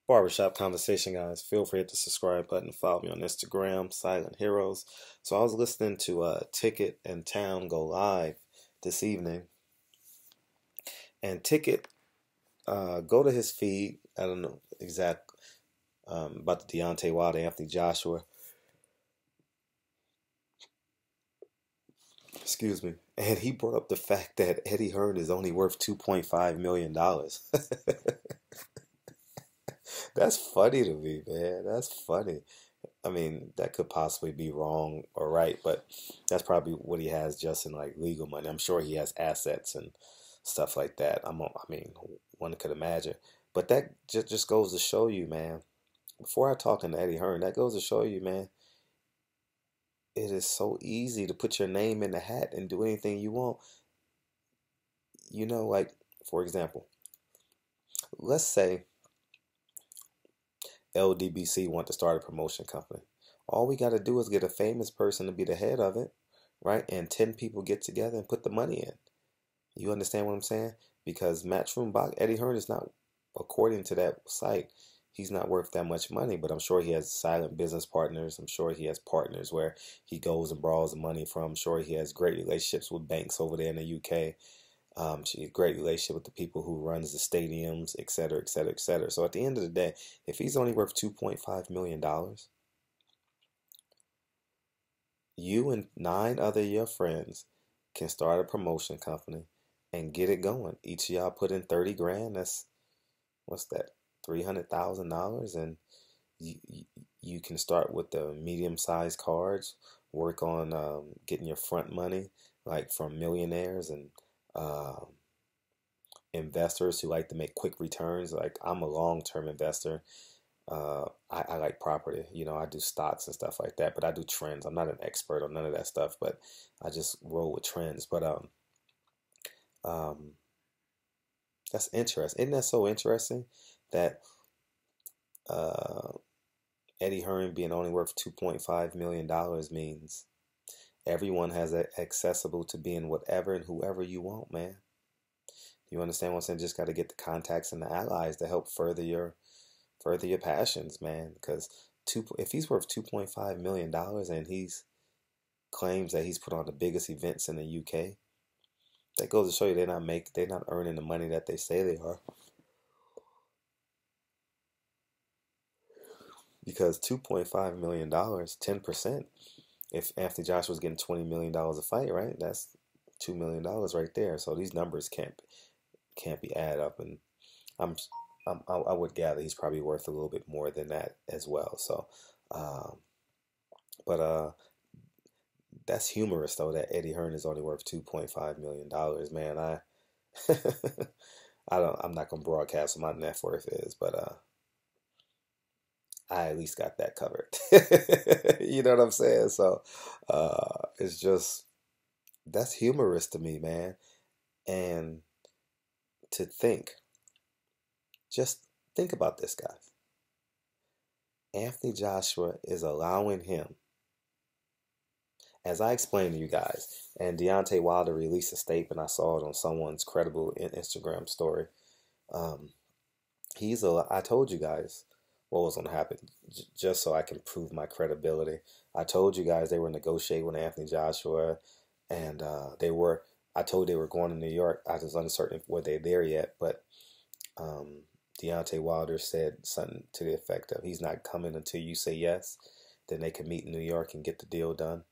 Barbershop conversation, guys. Feel free to hit the subscribe button. Follow me on Instagram, Silent Heroes. So I was listening to Ticket and Town go live this evening, and Ticket, go to his feed. I don't know exact about the Deontay Wilder, Anthony Joshua. Excuse me. And he brought up the fact that Eddie Hearn is only worth $2.5 million. That's funny to me, man. That's funny. I mean, that could possibly be wrong or right, but that's probably what he has just in like legal money. I'm sure he has assets and stuff like that. I mean, one could imagine. But that just goes to show you, man. Before I talk to Eddie Hearn, that goes to show you, man, it is so easy to put your name in the hat and do anything you want. Like, for example, let's say LDBC want to start a promotion company. All we got to do is get a famous person to be the head of it, right? And 10 people get together and put the money in. You understand what I'm saying? Because Matchroom Box, Eddie Hearn is not, according to that site, he's not worth that much money, but I'm sure he has silent business partners. I'm sure he has partners where he goes and borrows the money from. I'm sure he has great relationships with banks over there in the UK. She has a great relationship with the people who runs the stadiums, et cetera, et cetera, et cetera. So at the end of the day, if he's only worth $2.5 million, you and 9 other of your friends can start a promotion company and get it going. Each of y'all put in 30 grand. That's, what's that? $300,000. And you can start with the medium-sized cards, work on getting your front money, like from millionaires and um, investors who like to make quick returns. Like, I'm a long-term investor. I like property. I do stocks and stuff like that, but I do trends. I'm not an expert on none of that stuff, but I just roll with trends. But um, that's interesting. Isn't that so interesting that uh, Eddie Hearn being only worth $2.5 million means everyone has accessible to being whatever and whoever you want, man. You understand what I'm saying? Just got to get the contacts and the allies to help further your passions, man. Because if he's worth $2.5 million and he's claims that he's put on the biggest events in the UK, that goes to show you they're not earning the money that they say they are. Because $2.5 million, 10%. If Anthony Joshua's getting $20 million a fight, right? That's $2 million right there. So these numbers can't be add up, and I'm, I would gather he's probably worth a little bit more than that as well. So, um, but that's humorous though that Eddie Hearn is only worth $2.5 million, man. I'm not gonna broadcast what my net worth is, but I at least got that covered. You know what I'm saying? So it's just that's humorous to me, man. And to think, just think about this, guys. Anthony Joshua is allowing him, as I explained to you guys, and Deontay Wilder released a statement. I saw it on someone's credible Instagram story. Um, I told you guys what was going to happen, just so I can prove my credibility. I told you guys they were negotiating with Anthony Joshua, and I told they were going to New York. I was uncertain if were they there yet, but um, Deontay Wilder said something to the effect of, he's not coming until you say yes. Then they can meet in New York and get the deal done.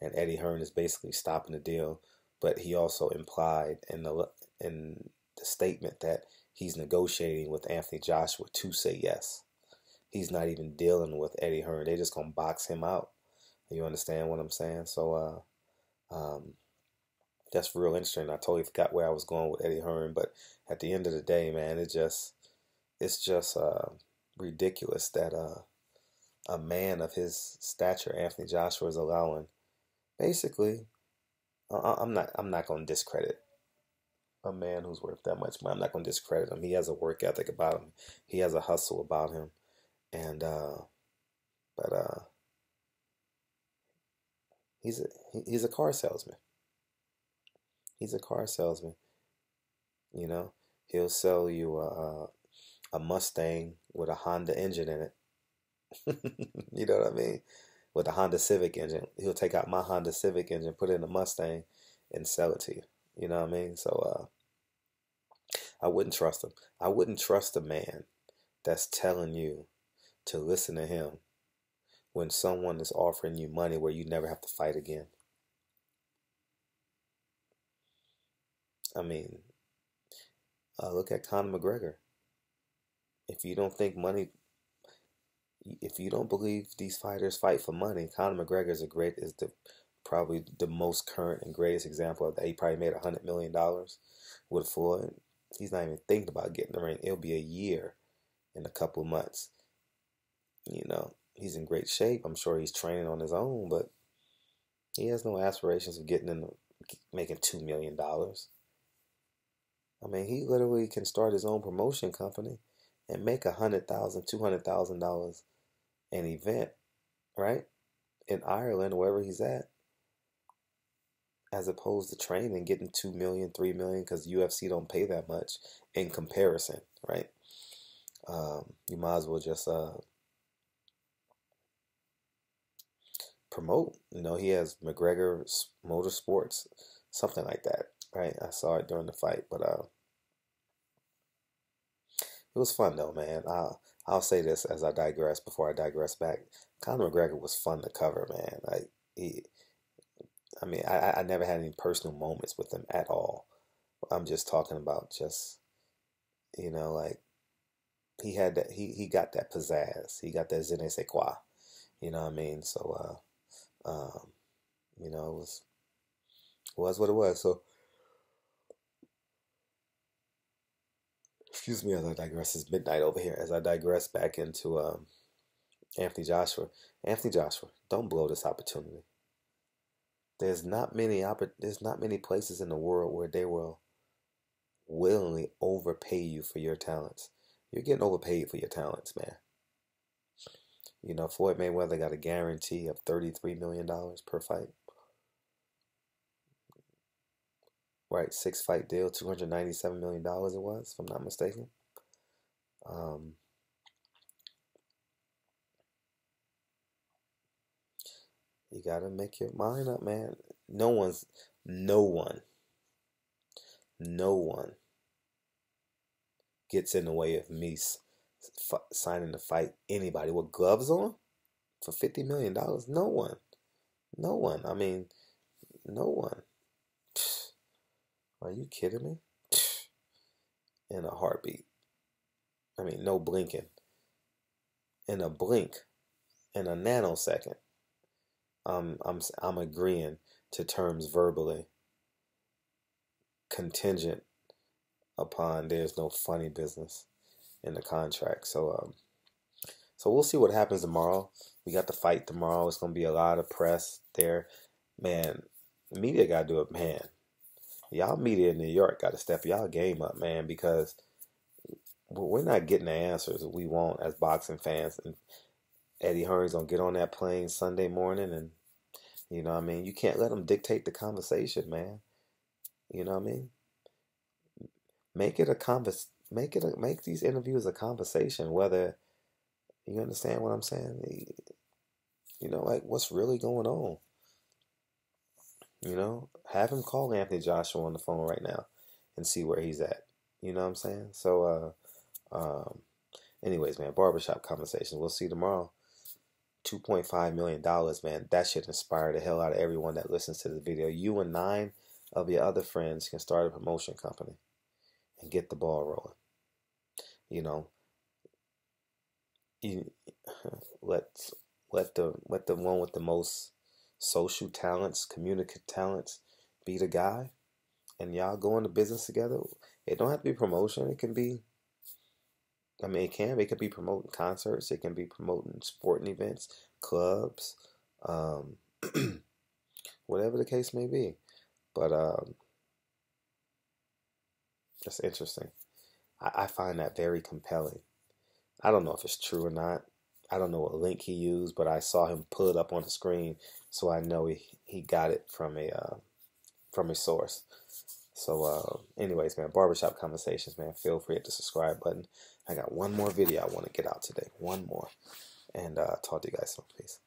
And Eddie Hearn is basically stopping the deal, but he also implied in the statement that he's negotiating with Anthony Joshua to say yes. He's not even dealing with Eddie Hearn. They just gonna box him out. You understand what I'm saying? So that's real interesting. I totally forgot where I was going with Eddie Hearn, but at the end of the day, man, it's just ridiculous that a man of his stature, Anthony Joshua, is allowing. Basically, I'm not gonna discredit a man who's worth that much money. I'm not gonna discredit him. He has a work ethic about him. He has a hustle about him, and but he's he's a car salesman. He's a car salesman. You know, he'll sell you. a Mustang with a Honda engine in it. You know what I mean? With a Honda Civic engine. He'll take out my Honda Civic engine, put it in a Mustang, and sell it to you. You know what I mean? So I wouldn't trust him. I wouldn't trust a man that's telling you to listen to him when someone is offering you money where you never have to fight again. I mean, look at Conor McGregor. If you don't think money, if you don't believe these fighters fight for money, Conor McGregor is the probably the most current and greatest example of that. He probably made $100 million with Floyd. He's not even thinking about getting the ring. It'll be a year in a couple of months. You know, he's in great shape. I'm sure he's training on his own, but he has no aspirations of getting in the, making $2 million. I mean, he literally can start his own promotion company and make $100,000, $200,000 an event, right? In Ireland, wherever he's at, as opposed to training, getting 2 million, 3 million, because UFC don't pay that much in comparison, right? You might as well just promote. You know, he has McGregor Motorsports, something like that, right? I saw it during the fight, but it was fun though, man. I'll say this as I digress before I digress back. Conor McGregor was fun to cover, man. Like he, I mean, I never had any personal moments with him at all. I'm just talking about just like he had that he got that pizzazz. He got that je ne sais quoi. You know what I mean? So it was what it was. So excuse me as I digress. It's midnight over here. As I digress back into Anthony Joshua. Anthony Joshua, don't blow this opportunity. There's not many places in the world where they will willingly overpay you for your talents. You're getting overpaid for your talents, man. You know, Floyd Mayweather got a guarantee of $33 million per fight. Right, 6 fight deal, $297 million it was, if I'm not mistaken. Um, you gotta make your mind up, man. No one's, no one, no one gets in the way of me signing to fight anybody with gloves on for $50 million. No one, no one. I mean, no one. Are you kidding me? In a heartbeat. I mean, no blinking. In a blink, in a nanosecond, I'm agreeing to terms verbally, contingent upon there's no funny business in the contract. So we'll see what happens tomorrow. We got the fight tomorrow. It's gonna be a lot of press there, man. The media gotta do it, man. Y'all media in New York gotta step y'all game up, man, because we're not getting the answers we want as boxing fans. And Eddie Hearn's gonna get on that plane Sunday morning, and you know what I mean. You can't let him dictate the conversation, man. You know what I mean. Make it a make these interviews a conversation. Whether you understand what I'm saying, like what's really going on. Have him call Anthony Joshua on the phone right now and see where he's at. You know what I'm saying? So, anyways, man, barbershop conversation. We'll see you tomorrow. $2.5 million, man. That should inspire the hell out of everyone that listens to the video. You and 9 of your other friends can start a promotion company and get the ball rolling. You let the one with the most social talents, communicative talents, be the guy, and y'all go into business together. It don't have to be promotion. It can be. I mean, it could be promoting concerts. It can be promoting sporting events, clubs, um, whatever the case may be. But that's interesting. I find that very compelling. I don't know if it's true or not. I don't know what link he used, but I saw him pull it up on the screen, so I know he got it from a source. So, anyways, man, barbershop conversations, man. Feel free to hit the subscribe button. I got one more video I want to get out today. One more. And talk to you guys soon. Peace.